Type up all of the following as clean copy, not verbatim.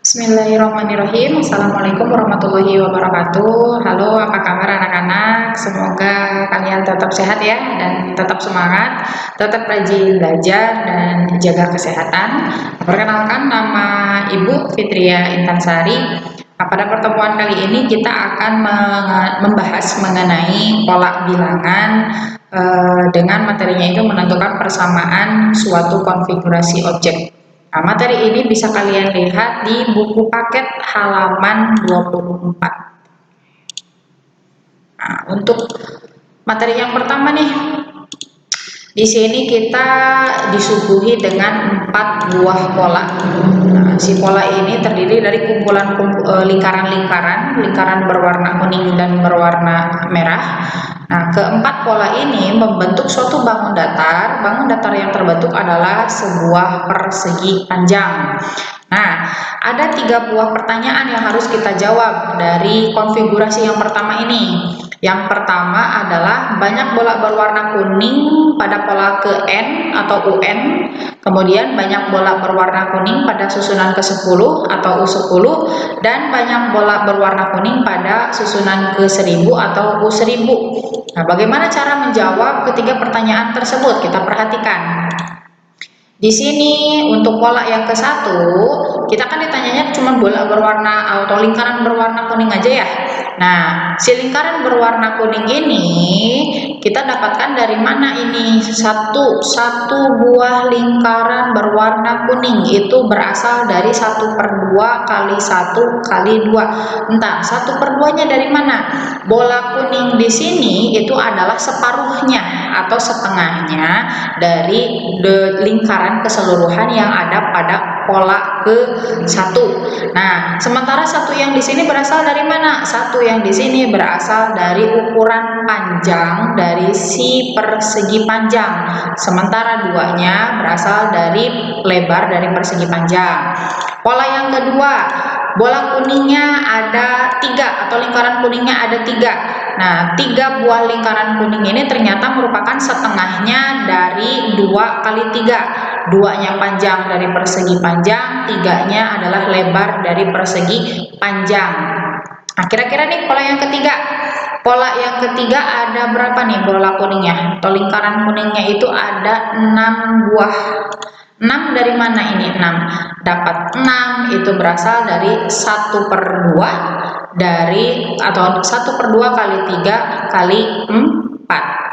Bismillahirrahmanirrahim. Assalamualaikum warahmatullahi wabarakatuh. Halo, apa kabar anak-anak? Semoga kalian tetap sehat ya dan tetap semangat, tetap rajin belajar dan jaga kesehatan. Perkenalkan, nama Ibu Fitria Intansari. Pada pertemuan kali ini kita akan membahas mengenai pola bilangan dengan materinya itu menentukan persamaan suatu konfigurasi objek. Nah, materi ini bisa kalian lihat di buku paket halaman 24. Nah, untuk materi yang pertama nih, di sini kita disuguhi dengan 4 buah pola. Nah, si pola ini terdiri dari kumpulan lingkaran berwarna kuning dan berwarna merah. Nah, keempat pola ini membentuk suatu bangun datar. Bangun datar yang terbentuk adalah sebuah persegi panjang. Nah, ada 3 buah pertanyaan yang harus kita jawab dari konfigurasi yang pertama ini. Yang pertama adalah banyak bola berwarna kuning pada pola ke N atau UN, kemudian banyak bola berwarna kuning pada susunan ke-10 atau U10, dan banyak bola berwarna kuning pada susunan ke-1000 atau U1000. Nah, bagaimana cara menjawab ketiga pertanyaan tersebut? Kita perhatikan. Di sini untuk pola yang ke-1, kita kan ditanyanya cuma bola berwarna atau lingkaran berwarna kuning aja ya. Nah, si lingkaran berwarna kuning ini kita dapatkan dari mana ini? Satu buah lingkaran berwarna kuning itu berasal dari 1/2 kali 1 kali 2. Entah 1/2-nya dari mana? Bola kuning di sini itu adalah separuhnya atau setengahnya dari lingkaran keseluruhan yang ada pada pola ke-1. Nah, sementara satu yang di sini berasal dari mana? Satu yang di sini berasal dari ukuran panjang dari si persegi panjang. Sementara duanya berasal dari lebar dari persegi panjang. Pola yang kedua, bola kuningnya ada 3 atau lingkaran kuningnya ada 3. Nah, 3 buah lingkaran kuning ini ternyata merupakan setengahnya dari 2 kali 3. 2-nya panjang dari persegi panjang, 3-nya adalah lebar dari persegi panjang. Nah, kira-kira nih pola yang ketiga. Pola yang ketiga ada berapa nih bola kuningnya? Atau lingkaran kuningnya itu ada 6 buah. 6 dari mana ini 6? Dapat 6 itu berasal dari 1/2 dari atau 1/2 kali 3 kali 4.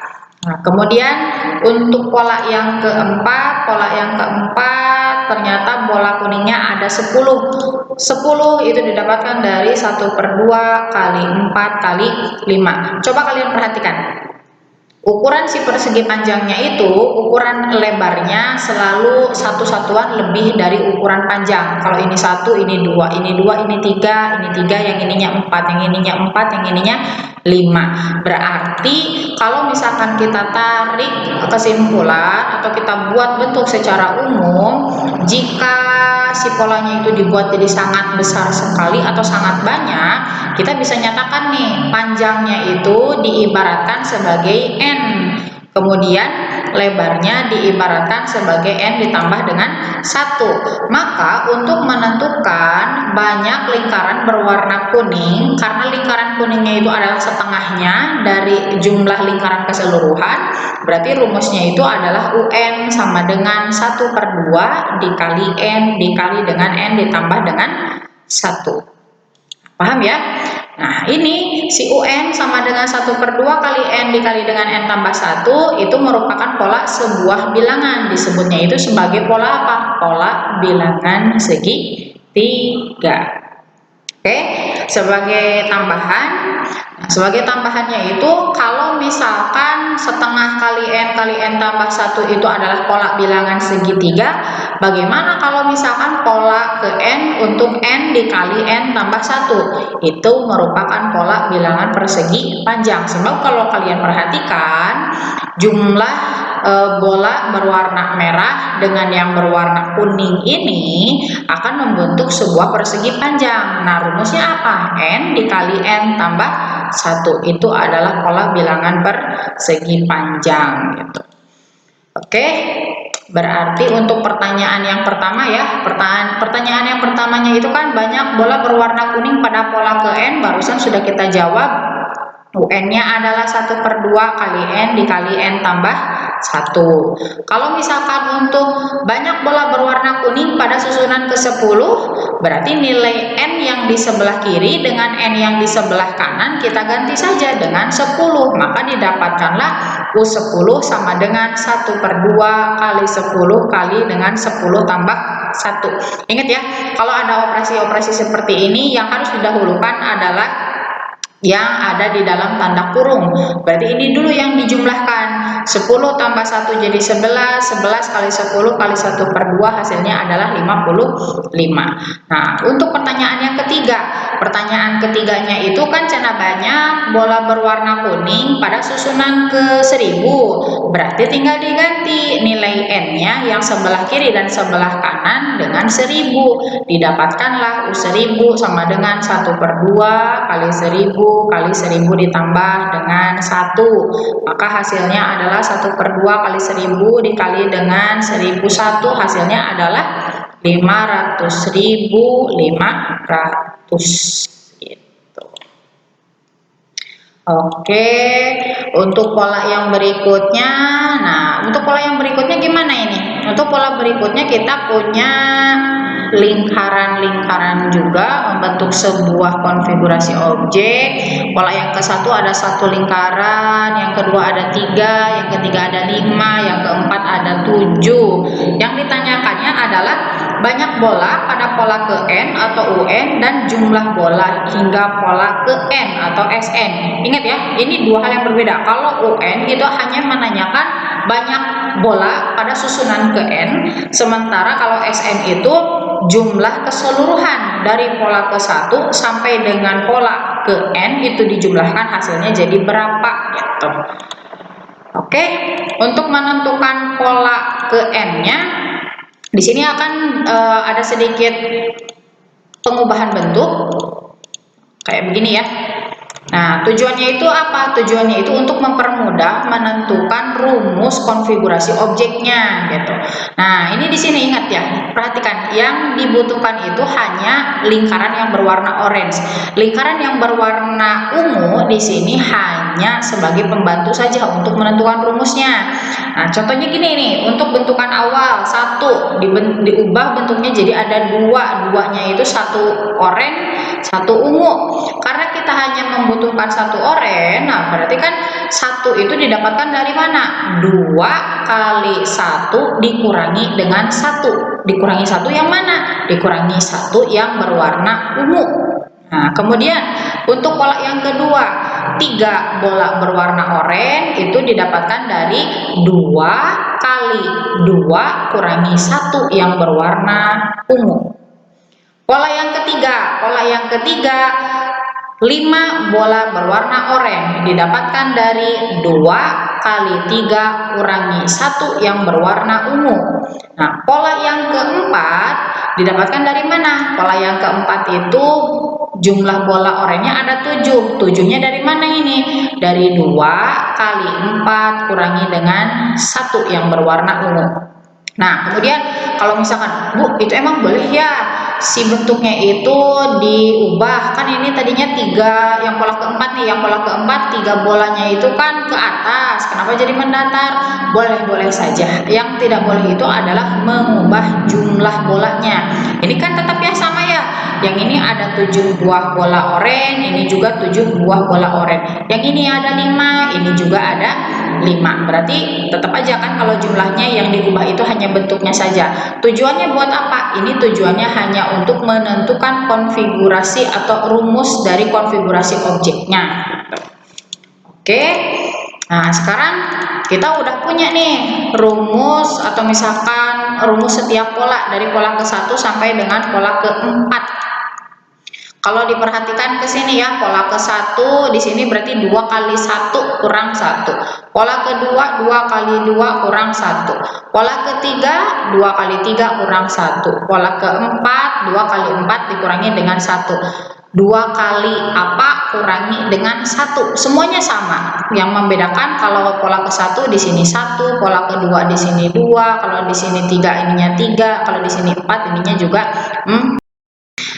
Nah, kemudian untuk pola yang keempat ternyata bola kuningnya ada 10. 10 itu didapatkan dari 1/2 kali 4 kali 5. Coba kalian perhatikan. Ukuran si persegi panjangnya itu, ukuran lebarnya selalu satu satuan lebih dari ukuran panjang. Kalau ini 1, ini 2, ini 2, ini 3, ini 3, yang ininya 4, yang ininya 4, yang ininya 5. Berarti kalau misalkan kita tarik kesimpulan atau kita buat bentuk secara umum, jika si polanya itu dibuat jadi sangat besar sekali atau sangat banyak, kita bisa nyatakan nih panjangnya itu diibaratkan sebagai N, kemudian lebarnya diibaratkan sebagai N ditambah dengan 1. Maka untuk menentukan banyak lingkaran berwarna kuning, karena lingkaran kuningnya itu adalah setengahnya dari jumlah lingkaran keseluruhan, berarti rumusnya itu adalah UN sama dengan 1/2 dikali N dikali dengan N ditambah dengan 1. Paham ya? Nah, ini si UN sama dengan 1/2 kali N dikali dengan N tambah 1 itu merupakan pola sebuah bilangan. Disebutnya itu sebagai pola apa? Pola bilangan segitiga. Oke, sebagai tambahannya itu kalau misalkan setengah kali N tambah 1 itu adalah pola bilangan segitiga, bagaimana kalau misalkan pola ke N untuk N dikali N tambah 1? Itu merupakan pola bilangan persegi panjang. Sebab kalau kalian perhatikan, jumlah bola berwarna merah dengan yang berwarna kuning ini akan membentuk sebuah persegi panjang. Nah, rumusnya apa? N dikali N tambah 1. Itu adalah pola bilangan persegi panjang gitu. Oke. Berarti untuk pertanyaan yang pertama ya, pertanyaan yang pertamanya itu kan banyak bola berwarna kuning pada pola ke N, barusan sudah kita jawab. UN-nya adalah 1/2 kali N dikali N tambah 1. Kalau misalkan untuk banyak bola berwarna kuning pada susunan ke-10, berarti nilai N yang di sebelah kiri dengan N yang di sebelah kanan kita ganti saja dengan 10. Maka didapatkanlah U10 sama dengan 1/2 kali 10 kali dengan 10 tambah 1. Ingat ya, kalau ada operasi-operasi seperti ini yang harus didahulukan adalah yang ada di dalam tanda kurung. Berarti ini dulu yang dijumlahkan. 10 tambah 1 jadi 11, 11 kali 10 kali 1/2 hasilnya adalah 55. Nah, untuk pertanyaan yang ketiga, pertanyaan ketiganya itu kan cina banyak bola berwarna kuning pada susunan ke 1000. Berarti tinggal diganti nilai N-nya yang sebelah kiri dan sebelah kanan dengan 1000. Didapatkanlah U1000 sama dengan 1/2 kali 1000 kali 1000 ditambah dengan 1. Maka hasilnya adalah 1/2 kali 1000 dikali dengan 1001, hasilnya adalah 500.500 gitu. Oke, untuk pola yang berikutnya, nah untuk pola yang berikutnya gimana ini? Untuk pola berikutnya kita punya lingkaran-lingkaran juga membentuk sebuah konfigurasi objek. Pola yang ke-1 ada 1 lingkaran, yang kedua ada 3, yang ketiga ada 5, yang keempat ada 7. Yang ditanyakannya adalah banyak bola pada pola ke N atau UN dan jumlah bola hingga pola ke N atau SN. Ingat ya, ini dua hal yang berbeda. Kalau UN itu hanya menanyakan banyak bola pada susunan ke N, sementara kalau SN itu jumlah keseluruhan dari pola ke-1 sampai dengan pola ke N itu dijumlahkan hasilnya jadi berapa gitu. Oke, untuk menentukan pola ke N-nya di sini akan ada sedikit pengubahan bentuk kayak begini ya. Nah, tujuannya itu apa? Tujuannya itu untuk mempermudah menentukan rumus konfigurasi objeknya gitu. Nah, ini di sini ingat ya, perhatikan yang dibutuhkan itu hanya lingkaran yang berwarna orange. Lingkaran yang berwarna ungu di sini hanya sebagai pembantu saja untuk menentukan rumusnya. Nah, contohnya gini nih, untuk bentukan awal 1 diubah bentuknya jadi ada 2, duanya itu 1 oranye, 1 ungu. Karena kita hanya membutuhkan 1 oranye, nah berarti kan 1 itu didapatkan dari mana? 2 kali 1 dikurangi dengan 1. Dikurangi 1 yang mana? Dikurangi 1 yang berwarna ungu. Nah, kemudian untuk pola yang kedua, 3 bola berwarna oranye itu didapatkan dari 2 kali 2 kurangi 1 yang berwarna ungu. Pola yang ketiga, 5 bola berwarna oranye didapatkan dari 2 kali 3 kurangi 1 yang berwarna ungu. Nah, pola yang keempat didapatkan dari mana? Pola yang keempat itu jumlah bola oranye ada 7. 7-nya dari mana ini? Dari 2 kali 4 kurangi dengan 1 yang berwarna ungu. Nah, kemudian kalau misalkan, Bu, itu emang boleh ya si bentuknya itu diubah? Kan ini tadinya 3, yang pola keempat nih, yang pola keempat 3 bolanya itu kan ke atas, kenapa jadi mendatar? Boleh-boleh saja. Yang tidak boleh itu adalah mengubah jumlah bolanya. Ini kan tetap ya sama ya. Yang ini ada 7 buah bola oranye, ini juga 7 buah bola oranye. Yang ini ada 5, ini juga ada 5. Berarti tetap aja kan kalau jumlahnya yang diubah itu hanya bentuknya saja. Tujuannya buat apa? Ini tujuannya hanya untuk menentukan konfigurasi atau rumus dari konfigurasi objeknya. Oke. Nah, sekarang kita udah punya nih rumus atau misalkan rumus setiap pola dari pola ke-1 sampai dengan pola ke-4. Kalau diperhatikan ke sini ya, pola ke-1 di sini berarti 2 kali 1 kurang 1. Pola kedua 2 kali 2 kurang 1. Pola ketiga 2 kali 3 kurang 1. Pola keempat 2 kali 4 dikurangi dengan 1. 2 kali apa kurangi dengan 1. Semuanya sama. Yang membedakan kalau pola ke-1 di sini 1, pola kedua di sini 2, kalau di sini 3 ininya 3, kalau di sini 4 ininya juga 4.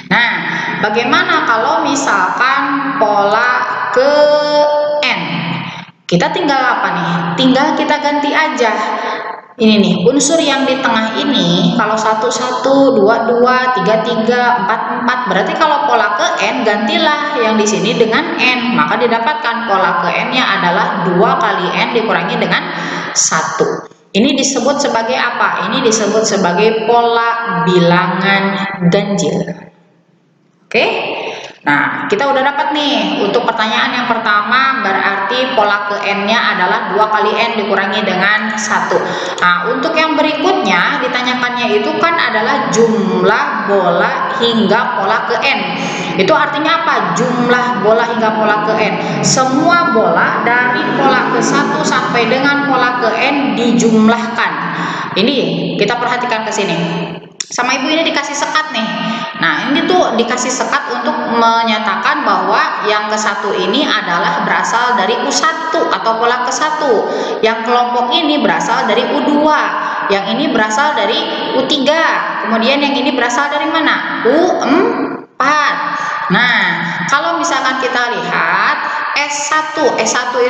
Nah, bagaimana kalau misalkan pola ke N? Kita tinggal apa nih? Tinggal kita ganti aja. Ini nih, unsur yang di tengah ini, kalau 1, 1, 2, 2, 3, 3, 4, 4, berarti kalau pola ke N, gantilah yang di sini dengan N, maka didapatkan pola ke N-nya adalah 2 kali N dikurangi dengan 1. Ini disebut sebagai apa? Ini disebut sebagai pola bilangan ganjil. Oke? Nah, kita udah dapat nih, untuk pertanyaan yang pertama berarti pola ke N-nya adalah 2 kali N dikurangi dengan 1. Nah, untuk yang berikutnya ditanyakannya itu kan adalah jumlah bola hingga pola ke N. Itu artinya apa? Jumlah bola hingga pola ke N. Semua bola dari pola ke 1 sampai dengan pola ke N dijumlahkan. Ini kita perhatikan ke sini. Sama ibu ini dikasih sekat nih. Nah, ini tuh dikasih sekat untuk menyatakan bahwa yang ke-1 ini adalah berasal dari U1 atau pola ke-1. Yang kelompok ini berasal dari U2. Yang ini berasal dari U3. Kemudian yang ini berasal dari mana? U4. Nah, kalau misalkan kita lihat S1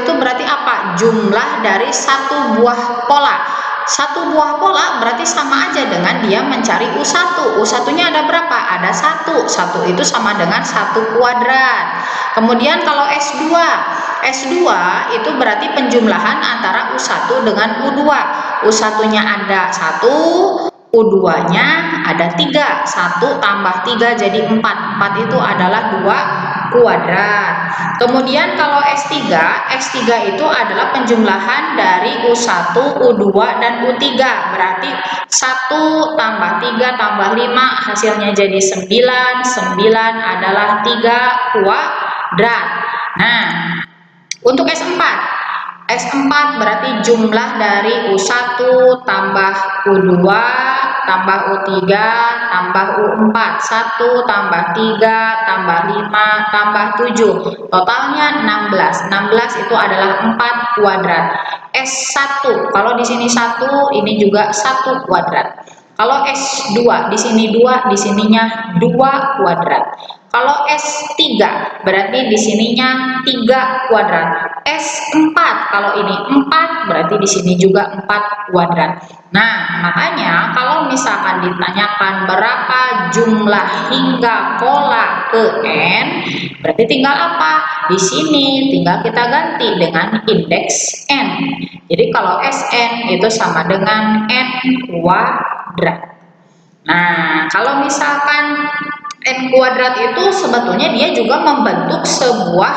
itu berarti apa? Jumlah dari satu buah pola. Satu buah pola berarti sama aja dengan dia mencari U1. U1-nya ada berapa? Ada 1. 1 itu sama dengan 1 kuadrat. Kemudian kalau S2 itu berarti penjumlahan antara U1 dengan U2. U1-nya ada 1, U2-nya ada 3. 1 tambah 3 jadi 4. 4 itu adalah 2 kuadrat. Kemudian kalau S3 itu adalah penjumlahan dari U1, U2, dan U3. Berarti 1 tambah 3 tambah 5 hasilnya jadi 9. 9 adalah 3 kuadrat. Nah, untuk S4 berarti jumlah dari U1 tambah U2 tambah U3 tambah U4. 1 tambah 3 tambah 5 tambah 7. Totalnya 16. 16 itu adalah 4 kuadrat. S1 kalau di sini 1, ini juga 1 kuadrat. Kalau S2 di sini 2, di sininya 2 kuadrat. Kalau S3 berarti di sininya 3 kuadrat. S4 kalau ini 4 berarti di sini juga 4 kuadrat. Nah, makanya kalau misalkan ditanyakan berapa jumlah hingga pola ke N, berarti tinggal apa? Di sini tinggal kita ganti dengan indeks N. Jadi kalau Sn itu sama dengan N kuadrat. Nah, kalau misalkan N kuadrat itu sebetulnya dia juga membentuk sebuah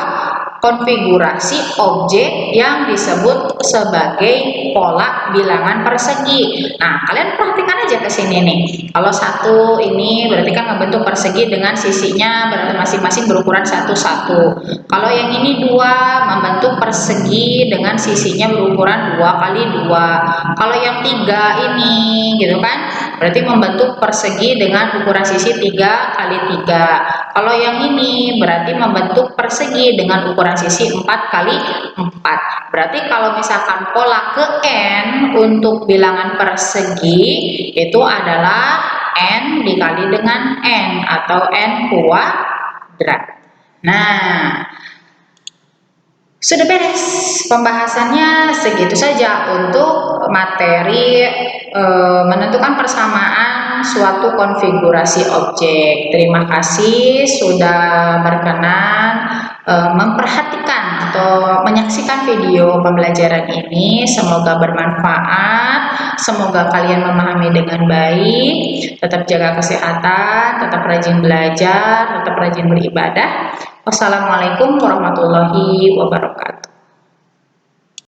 konfigurasi objek yang disebut sebagai pola bilangan persegi. Nah, kalian perhatikan aja ke sini nih. Kalau 1 ini berarti kan membentuk persegi dengan sisinya masing-masing berukuran 1, 1. Kalau yang ini 2 membentuk persegi dengan sisinya berukuran 2 kali 2. Kalau yang 3 ini gitu kan, berarti membentuk persegi dengan ukuran sisi 3 kali 3. Kalau yang ini berarti membentuk persegi dengan ukuran sisi 4 kali 4. Berarti kalau misalkan pola ke N untuk bilangan persegi itu adalah N dikali dengan N atau N kuadrat. Nah, sudah beres pembahasannya, segitu saja untuk materi menentukan persamaan suatu konfigurasi objek. Terima kasih sudah berkenan memperhatikan atau menyaksikan video pembelajaran ini. Semoga bermanfaat, semoga kalian memahami dengan baik. Tetap jaga kesehatan, tetap rajin belajar, tetap rajin beribadah. Wassalamualaikum warahmatullahi wabarakatuh.